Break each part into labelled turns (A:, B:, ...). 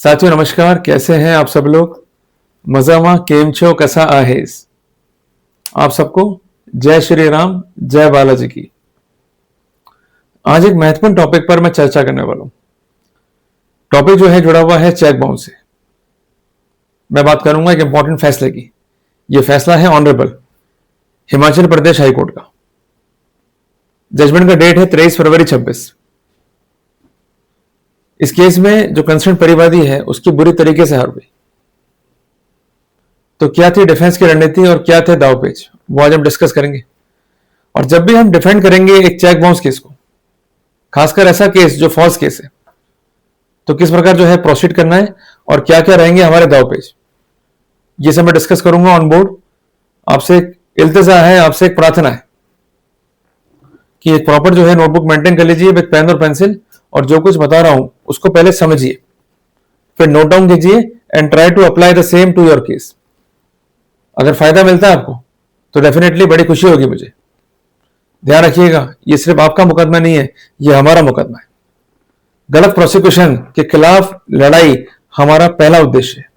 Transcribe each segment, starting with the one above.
A: साथियों नमस्कार, कैसे हैं आप सब लोग। मजामा केम छो कसा आहेस। आप सबको जय श्री राम, जय बालाजी की। आज एक महत्वपूर्ण टॉपिक पर मैं चर्चा करने वाला हूं। टॉपिक जो है जुड़ा हुआ है चेक बाउंस से। मैं बात करूंगा एक इंपॉर्टेंट फैसले की। यह फैसला है honourable Himachal Pradesh high court का। जजमेंट का डेट है 23 फरवरी 26। इस केस में जो कंसर्न परिवादी है उसकी बुरी तरीके से हार हुई। तो क्या थी डिफेंस की रणनीति और क्या थे दावपेच, वो आज हम डिस्कस करेंगे। और जब भी हम डिफेंड करेंगे एक चेक बाउंस केस को, खासकर ऐसा केस जो फॉल्स केस है, तो किस प्रकार जो है प्रोसीड करना है और क्या क्या रहेंगे हमारे दावपेच, ये सब मैं डिस्कस करूंगा ऑन बोर्ड। आपसे एक इल्तिजा है, आपसे एक प्रार्थना है कि एक प्रॉपर जो है नोटबुक मेंटेन कर लीजिए विद पेन और पेंसिल, और जो कुछ बता रहा हूं उसको पहले समझिए, फिर नोट डाउन कीजिए and try to apply the same to your case. अगर फायदा मिलता है आपको तो डेफिनेटली बड़ी खुशी होगी मुझे। ध्यान रखिएगा, ये सिर्फ आपका मुकदमा नहीं है, ये हमारा मुकदमा है। गलत प्रोसिक्यूशन के खिलाफ लड़ाई हमारा पहला उद्देश्य है।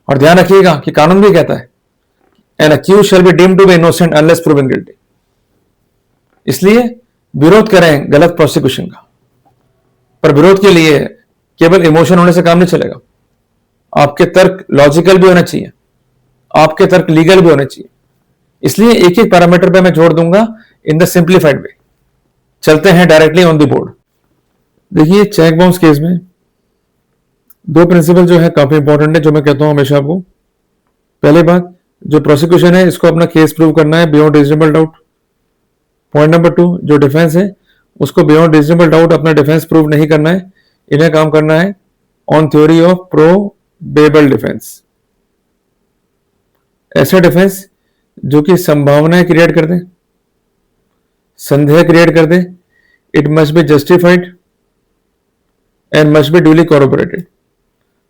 A: और ध्यान रखिएगा कि कानून भी कहता है an accused shall be deemed to be innocent unless proven guilty. इसलिए विरोध करें गलत प्रोसिक्यूशन का, पर विरोध के लिए केवल इमोशन होने से काम नहीं चलेगा। आपके तर्क लॉजिकल भी होना चाहिए, आपके तर्क लीगल भी होने चाहिए। इसलिए एक एक पैरामीटर पे मैं जोड़ दूंगा इन द सिंप्लीफाइड वे। चलते हैं डायरेक्टली ऑन द बोर्ड। देखिए चेक बाउंस केस में दो प्रिंसिपल जो है काफी इंपॉर्टेंट है, जो मैं कहता हूं हमेशा आपको। पहली बात, जो प्रोसिक्यूशन है इसको अपना केस प्रूव करना है beyond reasonable doubt. Point number 2, जो डिफेंस है उसको बियॉन्ड रीजनेबल डाउट अपना डिफेंस प्रूव नहीं करना है, इन्हें काम करना है on theory of probable defence. ऐसा डिफेंस जो कि संभावनाएं क्रिएट कर दे, संदेह क्रिएट कर दे। It must be justified and must be duly corroborated.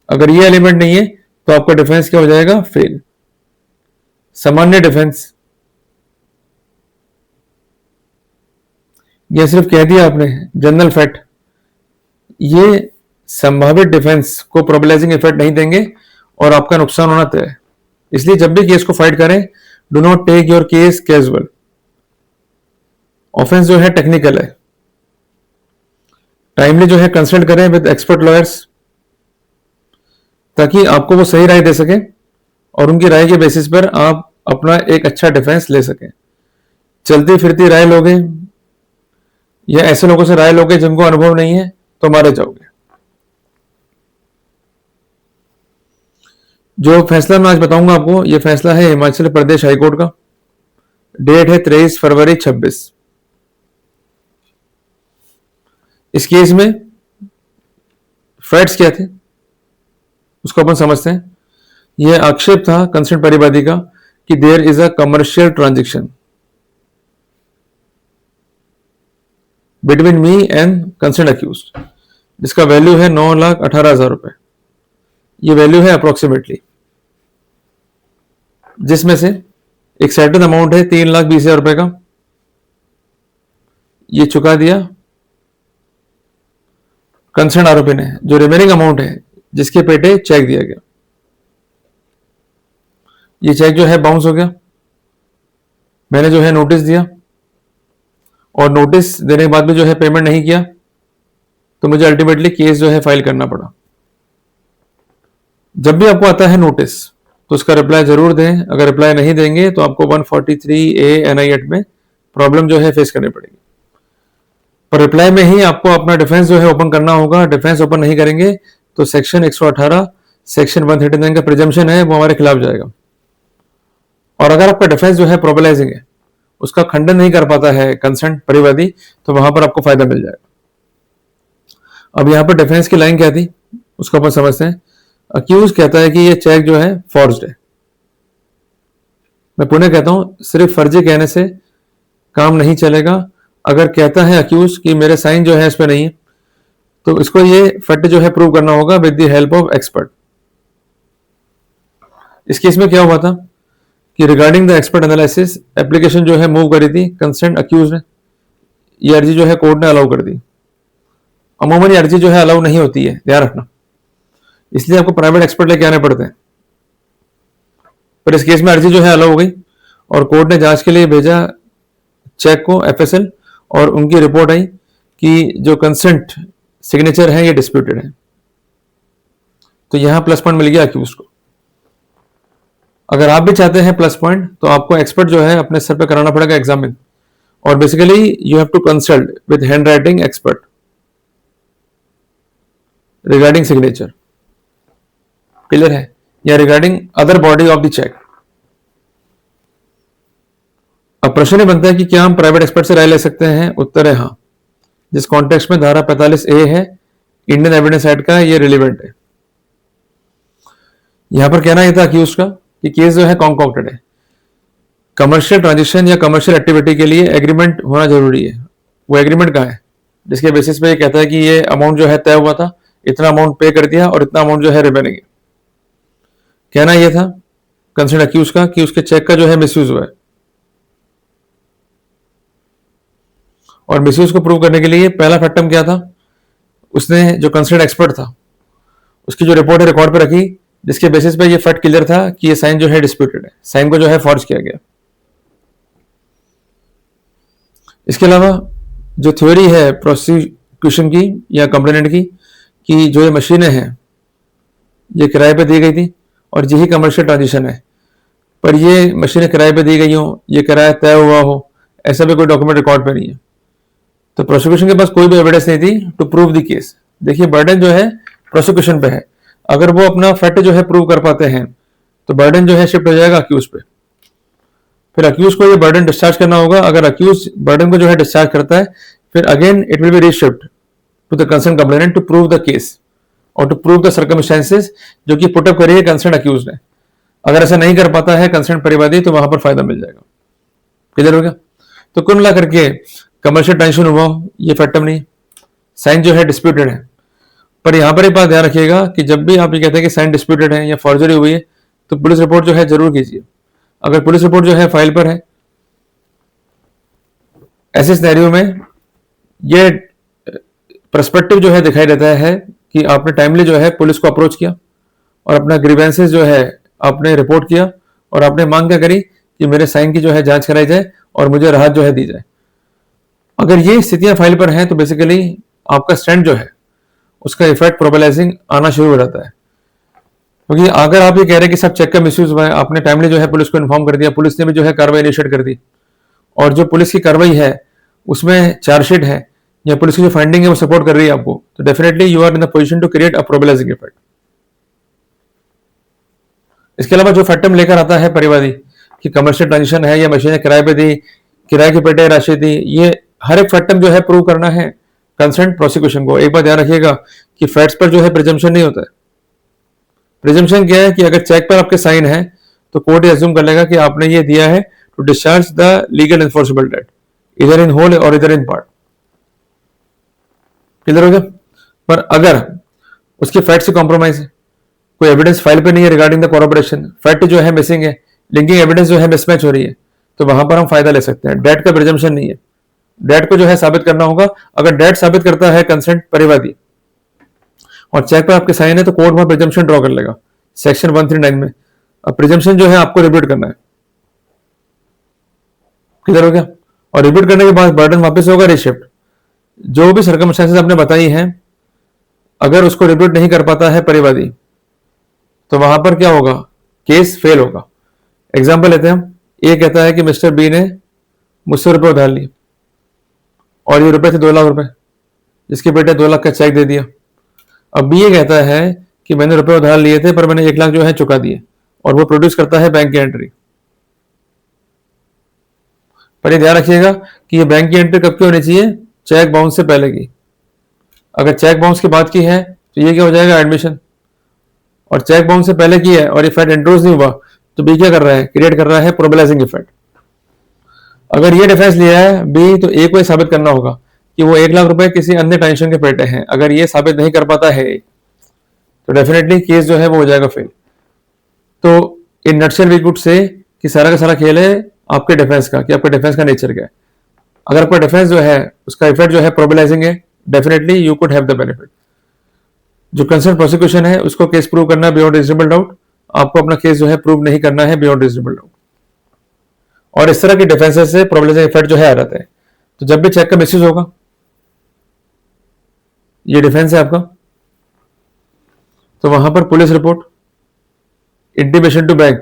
A: अगर ये एलिमेंट नहीं है तो आपका डिफेंस क्या हो जाएगा, फेल। सामान्य डिफेंस, ये सिर्फ कह दिया आपने जनरल फैक्ट, ये संभावित डिफेंस को प्रोबेलाइजिंग इफेक्ट नहीं देंगे और आपका नुकसान होना तय है। इसलिए जब भी केस को फाइट करें, do not take your case casual. Offence जो है टेक्निकल है, टाइमली जो है कंसल्ट करें विद एक्सपर्ट लॉयर्स, ताकि आपको वो सही राय दे सके और उनकी राय के बेसिस पर आप अपना एक अच्छा डिफेंस ले सकें। चलती फिरती राय लोगे या ऐसे लोगों से राय लोगे जिनको अनुभव नहीं है तो मारे जाओगे। जो फैसला मैं आज बताऊंगा आपको, यह फैसला है हिमाचल प्रदेश हाईकोर्ट का। डेट है 23 फरवरी 26। इस केस में फैक्ट्स क्या थे उसको अपन समझते हैं। यह आक्षेप था कंसर्न परिवादी का कि there is a commercial transaction between me and concern accused, जिसका वैल्यू है 9,18,000 रुपए। ये वैल्यू है अप्रोक्सीमेटली, जिसमें से एक सेटल अमाउंट है 3,20,000 रुपए का, ये चुका दिया कंसर्न आरोपी ने। जो रिमेनिंग अमाउंट है जिसके पेटे चेक दिया गया, ये चेक जो है बाउंस हो गया। मैंने जो है नोटिस दिया और नोटिस देने के बाद भी जो है पेमेंट नहीं किया, तो मुझे अल्टीमेटली केस जो है फाइल करना पड़ा। जब भी आपको आता है नोटिस तो उसका रिप्लाई जरूर दें। अगर रिप्लाई नहीं देंगे तो आपको 143A NI एक्ट में प्रॉब्लम जो है फेस करनी पड़ेगी। पर रिप्लाई में ही आपको अपना डिफेंस जो है ओपन करना होगा। डिफेंस ओपन नहीं करेंगे तो सेक्शन 118 सेक्शन 139 का प्रिजम्पशन है वो हमारे खिलाफ जाएगा। और अगर आपका डिफेंस जो है प्रोबेलाइजिंग है, उसका खंडन नहीं कर पाता है कंसर्न परिवादी, तो वहां पर आपको फायदा मिल जाएगा। अब यहां पर डिफेंस की लाइन क्या थी उसको अपन समझते हैं। अक्यूज कहता है कि ये चेक जो है फॉर्ज्ड है। मैं पुनः कहता हूं, सिर्फ फर्जी कहने से काम नहीं चलेगा। अगर कहता है अक्यूज कि मेरे साइन जो है इस पर नहीं है, तो इसको ये फैक्ट जो है प्रूव करना होगा with the help of expert. इस केस में क्या हुआ था कि regarding the expert analysis application जो है मूव करी थी कंसर्न अक्यूज ने। ये अर्जी जो है कोर्ट ने अलाउ कर दी। अमूमन ये अर्जी जो है अलाउ नहीं होती है, ध्यान रखना। इसलिए आपको प्राइवेट एक्सपर्ट लेके आने पड़ते हैं। पर इस केस में अर्जी जो है अलाउ हो गई और कोर्ट ने जांच के लिए भेजा चेक को एफएसएल, और उनकी रिपोर्ट आई कि जो कंसेंट सिग्नेचर है ये डिस्प्यूटेड है। तो यहां प्लस पॉइंट मिल गया अक्यूज को। अगर आप भी चाहते हैं प्लस पॉइंट, तो आपको एक्सपर्ट जो है अपने सर पे कराना पड़ेगा एग्जामिन, और basically you have to consult with hand writing expert regarding signature, clear है, या regarding other body of the cheque. अब प्रश्न ये बनता है कि क्या हम प्राइवेट एक्सपर्ट से राय ले सकते हैं? उत्तर है हाँ, जिस कॉन्टेक्स्ट में धारा 45A है इंडियन एविडेंस एक्ट का, ये रिलेवेंट है। यहां पर कहना यह था अक्यूज का कि केस जो है कॉन्कॉक्टेड है। कमर्शियल ट्रांजेक्शन या कमर्शियल एक्टिविटी के लिए एग्रीमेंट होना जरूरी है। वो एग्रीमेंट कहाँ है जिसके बेसिस पे ये कहता है कि ये अमाउंट जो है तय हुआ था, इतना अमाउंट पे कर दिया और इतना अमाउंट जो है रिमेनिंग है। कहना यह था कंसर्न अक्यूज का कि उसके चेक का जो है मिसयूज हुआ है, और मिसयूज को प्रूव करने के लिए पहला फैक्टम क्या था, उसने जो कंसर्न एक्सपर्ट था उसकी जो रिपोर्ट है रिकॉर्ड पे रखी, जिसके बेसिस पे ये फैक्ट क्लियर था कि ये साइन जो है डिस्प्यूटेड है, साइन को जो है फॉर्ज किया गया। इसके अलावा जो थ्योरी है प्रोसिक्यूशन की या कंप्लेनेंट की कि जो ये मशीनें हैं ये किराए पे दी गई थी और यही कमर्शियल ट्रांजेक्शन है, पर ये मशीनें किराए पे दी गई हो, ये किराया तय हुआ हो, ऐसा भी कोई डॉक्यूमेंट रिकॉर्ड पे नहीं है। तो प्रोसिक्यूशन के पास कोई भी एविडेंस नहीं थी टू प्रूव द केस। देखिए बर्डन जो है प्रोसिक्यूशन पे है, अगर वो अपना फैक्ट जो है प्रूव कर पाते हैं तो बर्डन जो है शिफ्ट हो जाएगा अक्यूज पे। फिर अक्यूज को ये बर्डन डिस्चार्ज करना होगा। अगर अक्यूज बर्डन को जो है डिस्चार्ज करता है, फिर again it will be reshift to the concern complainant to prove the case और टू प्रूव द सर्कमस्टेंसेस जो कि पुटअप करी है कंसर्न अक्यूज ने। अगर ऐसा नहीं कर पाता है कंसर्न परिवादी तो वहां पर फायदा मिल जाएगा। क्लियर हो गया? तो कुल मिला करके कमर्शियल टेंशन हुआ ये फैक्टम नहीं, साइन जो है डिस्प्यूटेड है। पर यहां पर एक बात ध्यान रखिएगा कि जब भी आप ये कहते हैं कि साइन डिस्प्यूटेड है या फॉर्जरी हुई है, तो पुलिस रिपोर्ट जो है जरूर कीजिए। अगर पुलिस रिपोर्ट जो है फाइल पर है, ऐसे सिनेरियो में ये पर्सपेक्टिव जो है दिखाई देता है कि आपने टाइमली जो है पुलिस को अप्रोच किया और अपना ग्रीवेंसेस जो है आपने रिपोर्ट किया और आपने मांग क्या करी कि मेरे साइन की जो है जांच कराई जाए और मुझे राहत जो है दी जाए। अगर ये स्थितियां फाइल पर हैं तो बेसिकली आपका स्टैंड जो है उसका इफेक्ट प्रोबेलाइजिंग आना शुरू हो जाता है। क्योंकि अगर आप ये कह रहे हैं कि सब चेक का मिसयूज हुआ है, आपने टाइमली जो है पुलिस को इन्फॉर्म कर दिया, पुलिस ने भी जो है कार्रवाई इनिशिएट कर दी, और जो पुलिस की कार्रवाई है उसमें चार्जशीट है या पुलिस की जो फाइंडिंग है वो सपोर्ट कर रही है आपको, तो definitely you are in the position to create a probabilising effect. इसके अलावा जो फैक्टम लेकर आता है परिवादी कि कमर्शियल ट्रांजेक्शन है या मशीनें किराए पे दी, किराए की पेटे राशि दी, ये हर एक फैक्टम जो है प्रूव करना है कंसर्न प्रोसिक्यूशन को। एक बात ध्यान रखिएगा कि फैक्ट्स पर जो है प्रिजम्पशन नहीं होता है। प्रिजम्पशन क्या है कि अगर चेक पर आपके साइन है तो कोर्ट ये अज्यूम कर लेगा कि आपने ये दिया है to discharge the legal enforceable debt, इधर इन होल और इधर इन पार्ट। क्लियर हो गया? पर अगर उसके फैक्ट से कॉम्प्रोमाइज है, कोई एविडेंस फाइल पे नहीं है रिगार्डिंग द कॉर्पोरेशन, फैक्ट जो है मिसिंग है, लिंकिंग एविडेंस जो है मिसमैच हो रही है, तो वहां पर हम फायदा ले सकते हैं। डेट का प्रिजम्पशन नहीं है, डेट को जो है साबित करना होगा। अगर डेट साबित करता है कंसेंट परिवादी और चेक पर आपके साइन है तो कोर्ट वहां प्रिजम्पशन ड्रॉ कर लेगा सेक्शन 139 में। अब प्रिजम्पशन जो है आपको रिपीट करना है। क्लियर हो गया? और रिपीट करने के बाद बर्डन वापस होगा रिशिफ्ट। जो भी सर्कमस्टेंसेस आपने बताई हैं, अगर उसको रिपीट नहीं कर पाता है परिवादी तो वहां पर क्या होगा, केस फेल होगा। एग्जाम्पल लेते हैं हम, ए कहता है कि मिस्टर बी ने मुझसे रुपए उधार लिए और ये रुपए थे 2 लाख रुपए, जिसके बेटे 2 लाख का चेक दे दिया। अब बी ये कहता है कि मैंने रुपए उधार लिए थे पर मैंने 1 लाख जो है चुका दिए, और वो प्रोड्यूस करता है बैंक की एंट्री। पर ये ध्यान रखिएगा कि ये बैंक की एंट्री कब की होनी चाहिए, चेक बाउंस से पहले की। अगर चेक बाउंस की बात की है तो ये क्या हो जाएगा, एडमिशन। और चेक बाउंस से पहले की है और ये फैक्ट इंट्रोड्यूस नहीं हुआ तो बी क्या कर रहा है, क्रिएट कर रहा है प्रोबेलाइजिंग इफेक्ट। अगर ये डिफेंस लिया है बी तो ए को साबित करना होगा कि वो 1 लाख रुपए किसी अन्य ट्रांजेक्शन के पेटे हैं। अगर ये साबित नहीं कर पाता है तो डेफिनेटली केस जो है वो हो जाएगा फेल। तो in nutshell we could say कि सारा का सारा खेल है आपके डिफेंस का, कि आपके डिफेंस का नेचर क्या है। अगर आपका डिफेंस जो है उसका इफेक्ट जो है प्रोबेलाइजिंग है, definitely you could have the benefit. जो कंसर्न प्रोसिक्यूशन है उसको केस प्रूव करना है बियॉन्ड रीजनेबल डाउट, आपको अपना केस जो है प्रूव नहीं करना है बियॉन्ड रीजनेबल डाउट। और इस तरह के डिफेंसेस से प्रोबेबिलिटी इफेक्ट जो है आ जाता है। तो जब भी चेक का मिसयूज होगा, ये डिफेंस है आपका, तो वहां पर police report, intimation to bank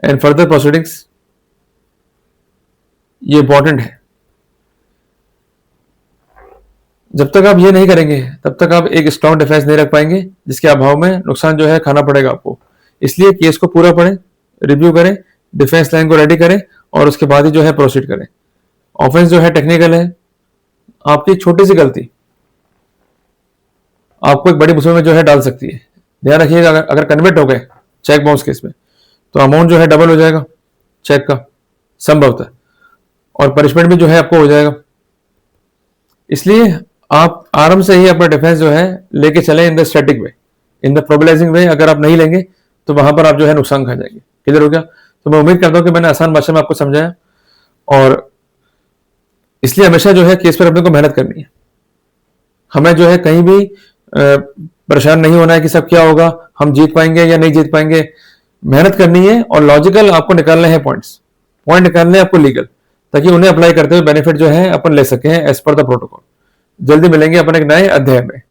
A: and further proceedings, ये इंपॉर्टेंट है। जब तक आप ये नहीं करेंगे तब तक आप एक स्ट्रॉन्ग डिफेंस नहीं रख पाएंगे, जिसके अभाव में नुकसान जो है खाना पड़ेगा आपको। इसलिए केस को पूरा पढ़ें, रिव्यू करें, डिफेंस लाइन को रेडी करें और उसके बाद ही जो है प्रोसीड करें। ऑफेंस जो है टेक्निकल है, आपकी छोटी सी गलती आपको एक बड़ी मुसीबत में जो है डाल सकती है। ध्यान रखिएगा, अगर कन्वर्ट हो गए चेक बाउंस केस में तो अमाउंट जो है डबल हो जाएगा चेक का संभवतः, और पनिशमेंट भी जो है आपको हो जाएगा। इसलिए आप आराम से ही अपना डिफेंस जो है लेके चले in the static way, in the probabilising way. अगर आप नहीं लेंगे तो वहां पर आप जो है नुकसान खा जाएंगे। क्लियर हो गया? तो मैं उम्मीद करता हूं कि मैंने आसान भाषा में आपको समझाया, और इसलिए हमेशा जो है केस पर अपने को मेहनत करनी है। हमें जो है कहीं भी परेशान नहीं होना है कि सब क्या होगा, हम जीत पाएंगे या नहीं जीत पाएंगे। मेहनत करनी है और लॉजिकल आपको निकालने हैं पॉइंट निकालने हैं आपको लीगल, ताकि उन्हें अप्लाई करते हुए बेनिफिट जो है अपन ले सके एज पर द प्रोटोकॉल। जल्दी मिलेंगे अपन एक नए अध्याय में।